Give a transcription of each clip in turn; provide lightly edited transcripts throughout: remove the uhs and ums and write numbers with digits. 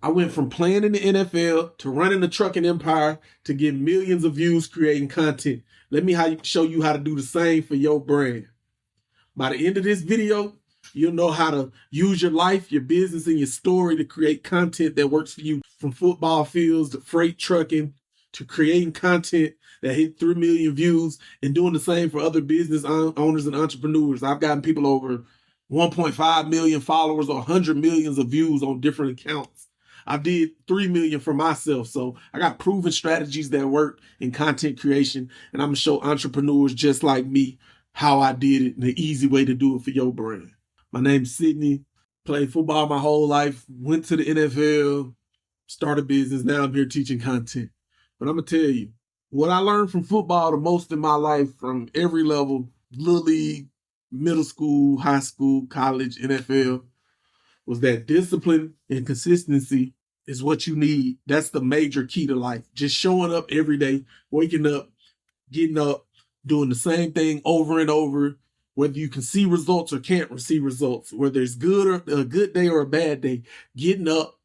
I went from playing in the NFL to running the trucking empire to getting millions of views creating content. Let me show you how to do the same for your brand. By the end of this video, you'll know how to use your life, your business, and your story to create content that works for you, from football fields to freight trucking to creating content that hit 3 million views and doing the same for other business owners and entrepreneurs. I've gotten people over 1.5 million followers or 100 millions of views on different accounts. I did 3 million for myself. So I got proven strategies that work in content creation. And I'm going to show entrepreneurs just like me how I did it and the easy way to do it for your brand. My name's Sidney. Played football my whole life. Went to the NFL. Started business. Now I'm here teaching content. But I'm going to tell you, what I learned from football the most in my life, from every level, little league, middle school, high school, college, NFL, was that discipline and consistency is what you need. That's the major key to life. Just showing up every day, waking up, getting up, doing the same thing over and over, whether you can see results or can't see results, whether it's good or a good day or a bad day, getting up,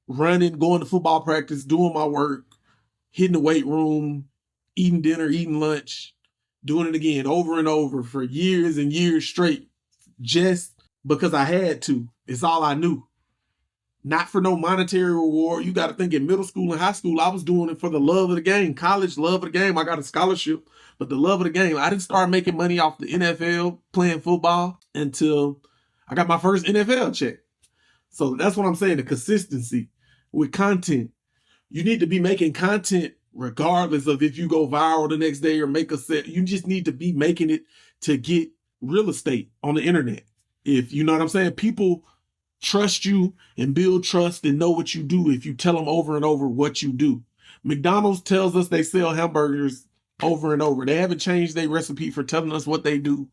running, going to football practice, doing my work, hitting the weight room, eating dinner, eating lunch, doing it again over and over for years and years straight, just because I had to. It's all I knew. Not for no monetary reward. You got to think, in middle school and high school, I was doing it for the love of the game. College, love of the game. I got a scholarship, but the love of the game. I didn't start making money off the NFL playing football until I got my first NFL check. So that's what I'm saying, the consistency with content. You need to be making content regardless of if you go viral the next day or make a set. You just need to be making it to get real estate on the internet. If you know what I'm saying, people trust you and build trust and know what you do if you tell them over and over what you do. McDonald's tells us they sell hamburgers over and over. They haven't changed their recipe for telling us what they do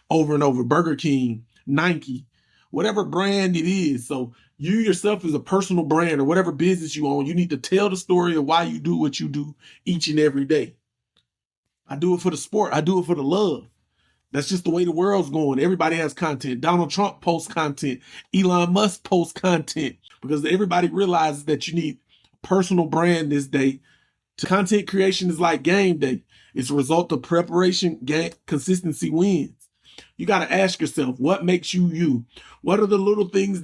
over and over. Burger King, Nike, whatever brand it is. So you yourself as a personal brand or whatever business you own, you need to tell the story of why you do what you do each and every day. I do it for the sport. I do it for the love. That's just the way the world's going. Everybody has content. Donald Trump posts content. Elon Musk posts content, because everybody realizes that you need a personal brand this day. Content creation is like game day. It's a result of preparation. Consistency wins. You got to ask yourself, what makes you you? What are the little things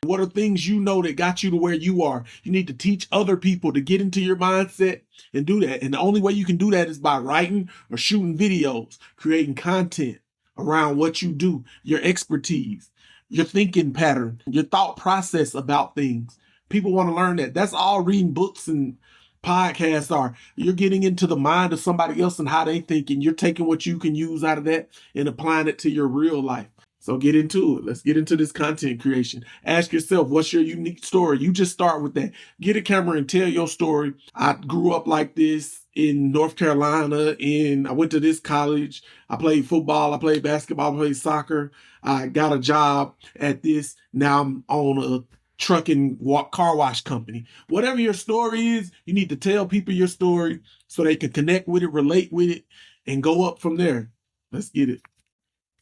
what are things you know that got you to where you are? You need to teach other people to get into your mindset and do that. And the only way you can do that is by writing or shooting videos, creating content around what you do, your expertise, your thinking pattern, your thought process about things. People want to learn that. That's all reading books and podcasts are. You're getting into the mind of somebody else and how they think, and you're taking what you can use out of that and applying it to your real life. So get into it. Let's get into this content creation. Ask yourself, what's your unique story? You just start with that. Get a camera and tell your story. I grew up like this in North Carolina, and I went to this college. I played football. I played basketball. I played soccer. I got a job at this. Now I'm on a trucking car wash company. Whatever your story is, you need to tell people your story so they can connect with it, relate with it, and go up from there. Let's get it.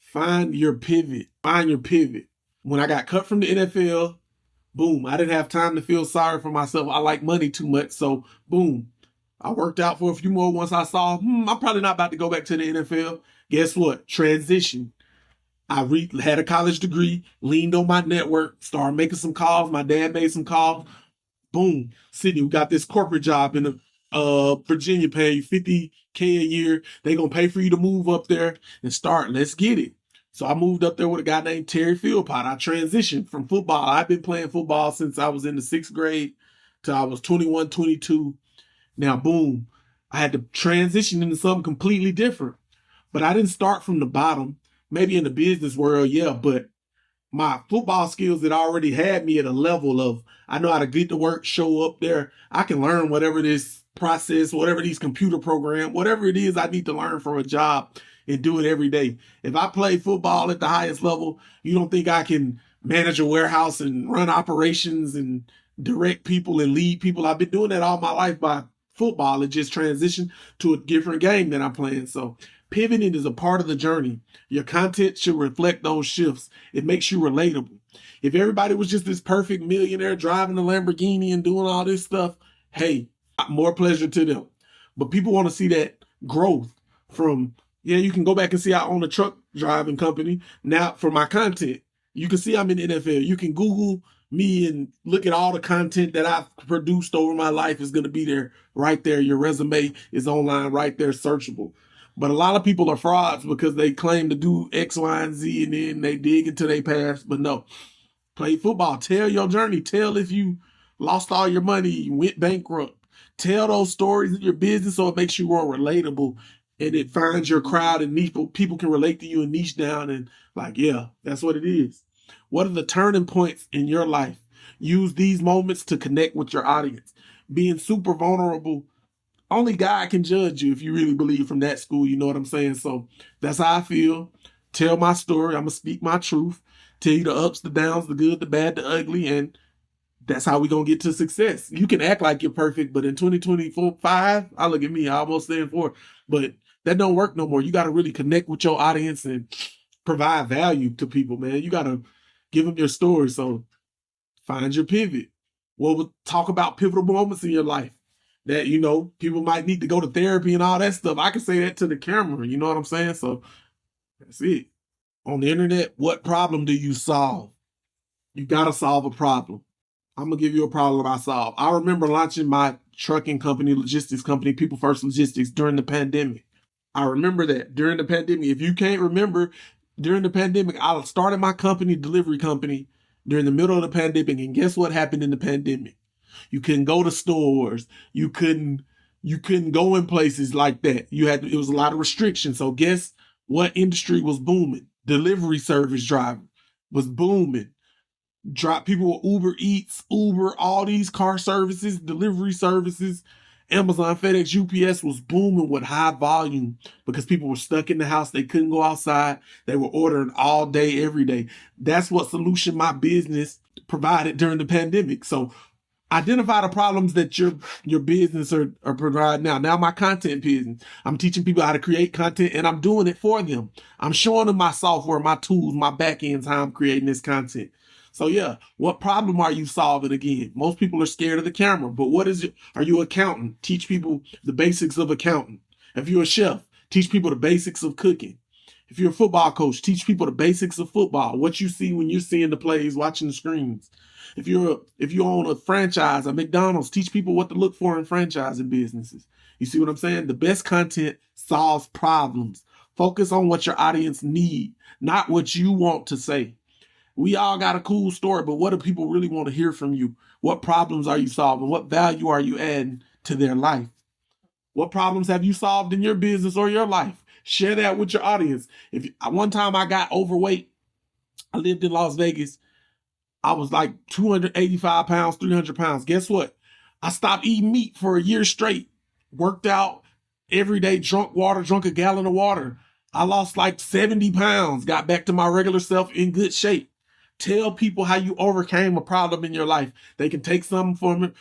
Find your pivot. Find your pivot. When I got cut from the NFL, boom, I didn't have time to feel sorry for myself. I like money too much. So boom, I worked out for a few more once I saw, I'm probably not about to go back to the NFL. Guess what? Transition. I had a college degree, leaned on my network, started making some calls. My dad made some calls. Boom, Sidney, we got this corporate job in Virginia paying you $50K a year. They gonna pay for you to move up there and start. Let's get it. So I moved up there with a guy named Terry Philpott. I transitioned from football. I've been playing football since I was in the 6th grade till I was 21, 22. Now, boom, I had to transition into something completely different. But I didn't start from the bottom. Maybe in the business world, yeah, but my football skills that already had me at a level of, I know how to get to work, show up there. I can learn whatever this process, whatever these computer program, whatever it is I need to learn from a job, and do it every day. If I play football at the highest level, you don't think I can manage a warehouse and run operations and direct people and lead people? I've been doing that all my life by football. It just transitioned to a different game that I'm playing. So Pivoting is a part of the journey. Your content should reflect those shifts. It makes you relatable. If everybody was just this perfect millionaire driving a Lamborghini and doing all this stuff, hey, more pleasure to them. But people want to see that growth from, yeah, you can go back and see I own a truck driving company. Now for my content, you can see I'm in the NFL. You can Google me and look at all the content that I've produced over my life is going to be there, right there. Your resume is online, right there, searchable. But a lot of people are frauds because they claim to do X, Y, and Z, and then they dig into their past. But no, play football. Tell your journey. Tell if you lost all your money, you went bankrupt. Tell those stories in your business so it makes you more relatable and it finds your crowd and niche. People can relate to you and niche down and like, yeah, that's what it is. What are the turning points in your life? Use these moments to connect with your audience. Being super vulnerable. Only God can judge you if you really believe from that school. You know what I'm saying? So that's how I feel. Tell my story. I'm going to speak my truth. Tell you the ups, the downs, the good, the bad, the ugly. And that's how we going to get to success. You can act like you're perfect, but in 2025, I look at me, I almost saying 4. But that don't work no more. You got to really connect with your audience and provide value to people, man. You got to give them your story. So find your pivot. We'll talk about pivotal moments in your life that, you know, people might need to go to therapy and all that stuff. I can say that to the camera. You know what I'm saying? So that's it. On the internet, what problem do you solve? You got to solve a problem. I'm going to give you a problem I solved. I remember launching my trucking company, logistics company, People First Logistics, during the pandemic. I remember that during the pandemic. If you can't remember, during the pandemic, I started my company, delivery company, during the middle of the pandemic. And guess what happened in the pandemic? You couldn't go to stores. You couldn't go in places like that. It was a lot of restrictions. So guess what industry was booming? Delivery service driver was booming. People with Uber Eats, Uber, all these car services, delivery services, Amazon, FedEx, UPS was booming with high volume because people were stuck in the house. They couldn't go outside. They were ordering all day, every day. That's what solution my business provided during the pandemic. So identify the problems that your business are providing now. Now my content business, I'm teaching people how to create content and I'm doing it for them. I'm showing them my software, my tools, my back ends, how I'm creating this content. So yeah, what problem are you solving again? Most people are scared of the camera, but are you an accountant? Teach people the basics of accounting. If you're a chef, teach people the basics of cooking. If you're a football coach, teach people the basics of football, what you see when you're seeing the plays, watching the screens. If you own a franchise, a McDonald's, teach people what to look for in franchising businesses. You see what I'm saying? The best content solves problems. Focus on what your audience need, not what you want to say. We all got a cool story, but what do people really want to hear from you? What problems are you solving? What value are you adding to their life? What problems have you solved in your business or your life? Share that with your audience. One time I got overweight, I lived in Las Vegas. I was like 285 pounds, 300 pounds. Guess what? I stopped eating meat for a year straight. Worked out every day, drunk a gallon of water. I lost like 70 pounds, got back to my regular self in good shape. Tell people how you overcame a problem in your life. They can take something from it.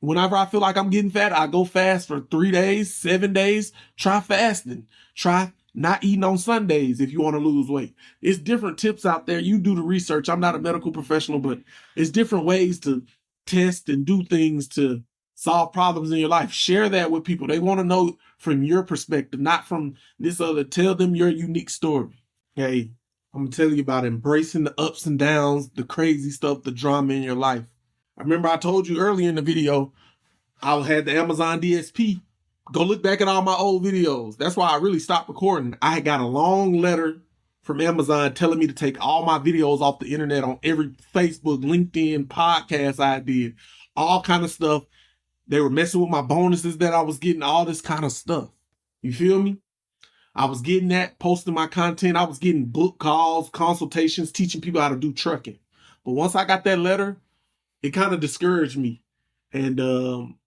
Whenever I feel like I'm getting fat, I go fast for 3 days, 7 days. Try fasting. Try not eating on Sundays if you want to lose weight. It's different tips out there. You do the research. I'm not a medical professional, but it's different ways to test and do things to solve problems in your life. Share that with people. They want to know from your perspective, not from this other. Tell them your unique story. Hey, I'm going to tell you about embracing the ups and downs, the crazy stuff, the drama in your life. I remember I told you earlier in the video, I had the Amazon DSP. Go look back at all my old videos. That's why I really stopped recording. I got a long letter from Amazon telling me to take all my videos off the internet on every Facebook, LinkedIn, podcast I did, all kind of stuff. They were messing with my bonuses that I was getting, all this kind of stuff. You feel me? I was getting that, posting my content. I was getting book calls, consultations, teaching people how to do trucking. But once I got that letter, it kind of discouraged me. And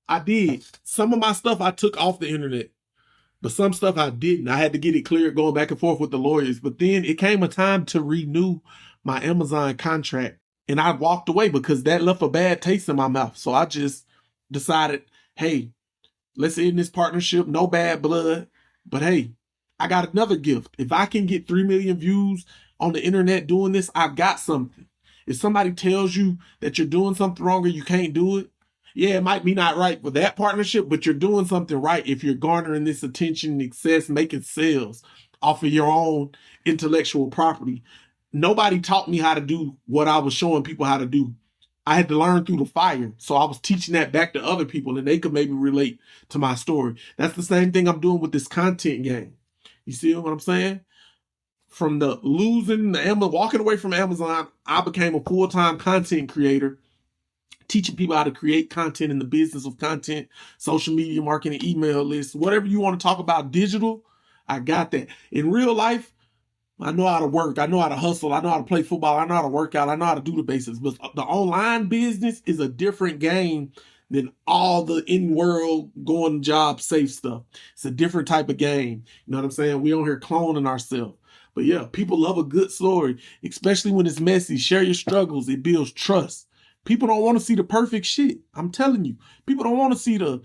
I did. Some of my stuff I took off the internet, but some stuff I didn't. I had to get it cleared going back and forth with the lawyers. But then it came a time to renew my Amazon contract. And I walked away because that left a bad taste in my mouth. So I just decided, hey, let's end this partnership. No bad blood. But hey, I got another gift. If I can get 3 million views on the internet doing this, I've got something. If somebody tells you that you're doing something wrong or you can't do it, yeah, it might be not right for that partnership, but you're doing something right if you're garnering this attention, success, making sales off of your own intellectual property. Nobody taught me how to do what I was showing people how to do. I had to learn through the fire. So I was teaching that back to other people and they could maybe relate to my story. That's the same thing I'm doing with this content game. You see what I'm saying? From the walking away from Amazon, I became a full-time content creator, teaching people how to create content in the business of content, social media marketing, email lists, whatever you want to talk about digital, I got that. In real life, I know how to work. I know how to hustle. I know how to play football. I know how to work out. I know how to do the basics. But the online business is a different game than all the in-world going job safe stuff. It's a different type of game. You know what I'm saying? We on here cloning ourselves. But yeah, people love a good story, especially when it's messy. Share your struggles. It builds trust. People don't want to see the perfect shit. I'm telling you. People don't want to see the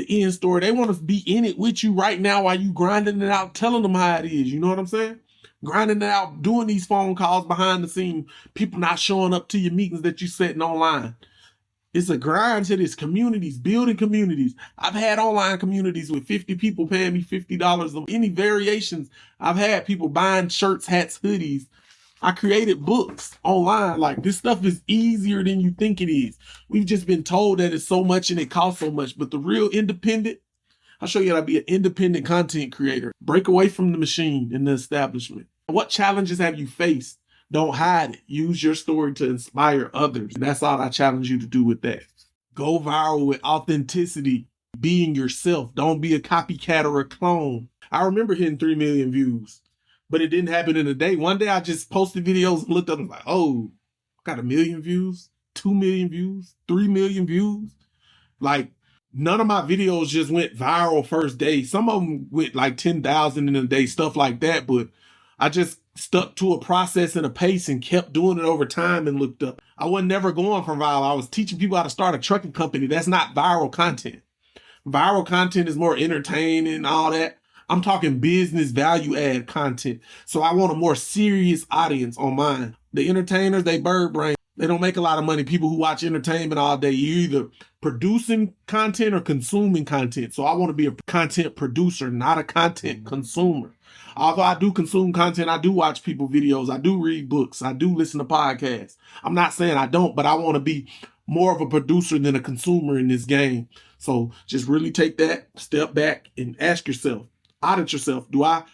end story. They want to be in it with you right now while you grinding it out, telling them how it is. You know what I'm saying? Grinding it out, doing these phone calls behind the scene, people not showing up to your meetings that you setting online. It's a grind to this. Communities, building communities. I've had online communities with 50 people paying me $50 of any variations. I've had people buying shirts, hats, hoodies. I created books online. Like, this stuff is easier than you think it is. We've just been told that it's so much and it costs so much. But the real independent, I'll show you how to be an independent content creator. Break away from the machine and the establishment. What challenges have you faced? Don't hide it. Use your story to inspire others. And that's all I challenge you to do with that. Go viral with authenticity. Being yourself. Don't be a copycat or a clone. I remember hitting 3 million views, but it didn't happen in a day. One day I just posted videos and looked up and was like, oh, I got 1 million views, 2 million views, 3 million views. Like, none of my videos just went viral first day. Some of them went like 10,000 in a day, stuff like that. But I just stuck to a process and a pace and kept doing it over time and looked up. I wasn't never going for viral. I was teaching people how to start a trucking company. That's not viral content. Viral content is more entertaining and all that. I'm talking business value add content. So I want a more serious audience on mine. The entertainers, they bird brain. They don't make a lot of money. People who watch entertainment all day, you're either producing content or consuming content. So I want to be a content producer, not a content consumer. Although I do consume content, I do watch people videos, I do read books, I do listen to podcasts. I'm not saying I don't, but I want to be more of a producer than a consumer in this game. So just really take that step back and ask yourself, audit yourself. Do I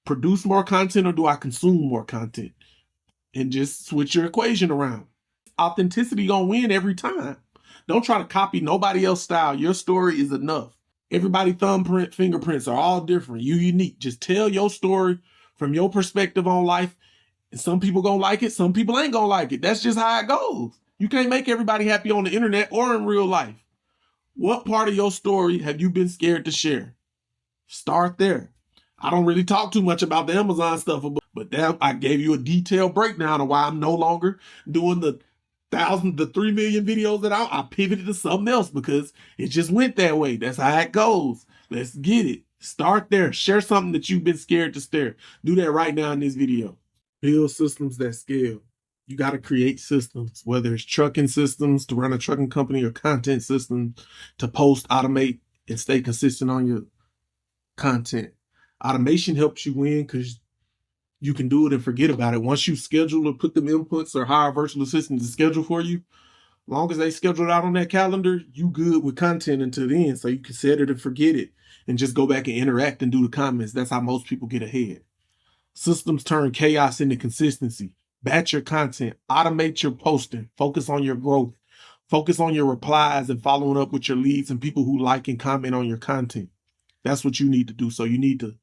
produce more content or do I consume more content? And just switch your equation around. Authenticity gonna win every time. Don't try to copy nobody else's style. Your story is enough. Everybody thumbprint, fingerprints are all different. You unique. Just tell your story from your perspective on life. And some people gonna like it. Some people ain't gonna like it. That's just how it goes. You can't make everybody happy on the internet or in real life. What part of your story have you been scared to share? Start there. I don't really talk too much about the Amazon stuff, but damn, I gave you a detailed breakdown of why I'm no longer doing the 3 million videos that I pivoted to something else because it just went that way. That's how it goes. Let's get it. Start there. Share something that you've been scared to share. Do that right now in this video. Build systems that scale. You got to create systems, whether it's trucking systems to run a trucking company or content systems to post, automate, and stay consistent on your content. Automation helps you win because you can do it and forget about it. Once you schedule or put them inputs or hire a virtual assistant to schedule for you, as long as they schedule it out on that calendar, you good with content until the end. So you can set it and forget it and just go back and interact and do the comments. That's how most people get ahead. Systems turn chaos into consistency. Batch your content. Automate your posting. Focus on your growth. Focus on your replies and following up with your leads and people who like and comment on your content. That's what you need to do. So you need to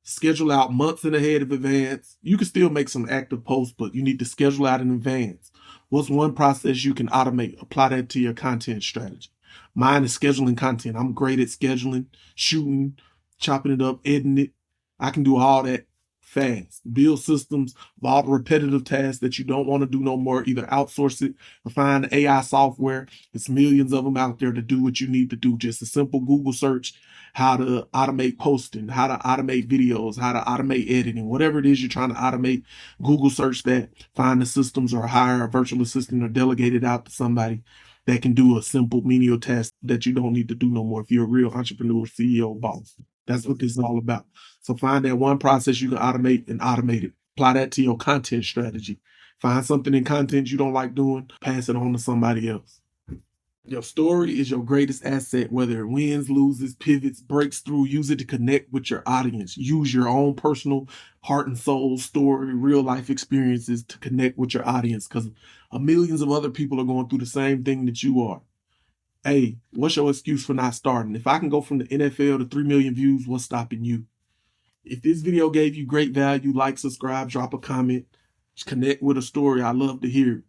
schedule out months in ahead of advance. You can still make some active posts, but you need to schedule out in advance. What's one process you can automate? Apply that to your content strategy. Mine is scheduling content. I'm great at scheduling, shooting, chopping it up, editing it. I can do all that fast. Build systems of all the repetitive tasks that you don't want to do no more. Either outsource it or find AI software. It's millions of them out there to do what you need to do. Just a simple Google search, how to automate posting, how to automate videos, how to automate editing, whatever it is you're trying to automate. Google search that, find the systems, or hire a virtual assistant or delegate it out to somebody that can do a simple menial task that you don't need to do no more if you're a real entrepreneur, CEO, boss. That's what this is all about. So find that one process you can automate and automate it. Apply that to your content strategy. Find something in content you don't like doing, pass it on to somebody else. Your story is your greatest asset, whether it wins, loses, pivots, breaks through. Use it to connect with your audience. Use your own personal heart and soul story, real life experiences to connect with your audience, because millions of other people are going through the same thing that you are. Hey, what's your excuse for not starting? If I can go from the NFL to 3 million views, what's stopping you? If this video gave you great value, like, subscribe, drop a comment, just connect with a story. I love to hear it.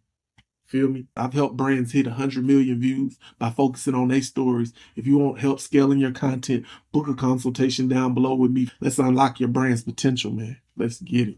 Feel me? I've helped brands hit 100 million views by focusing on their stories. If you want help scaling your content, book a consultation down below with me. Let's unlock your brand's potential, man. Let's get it.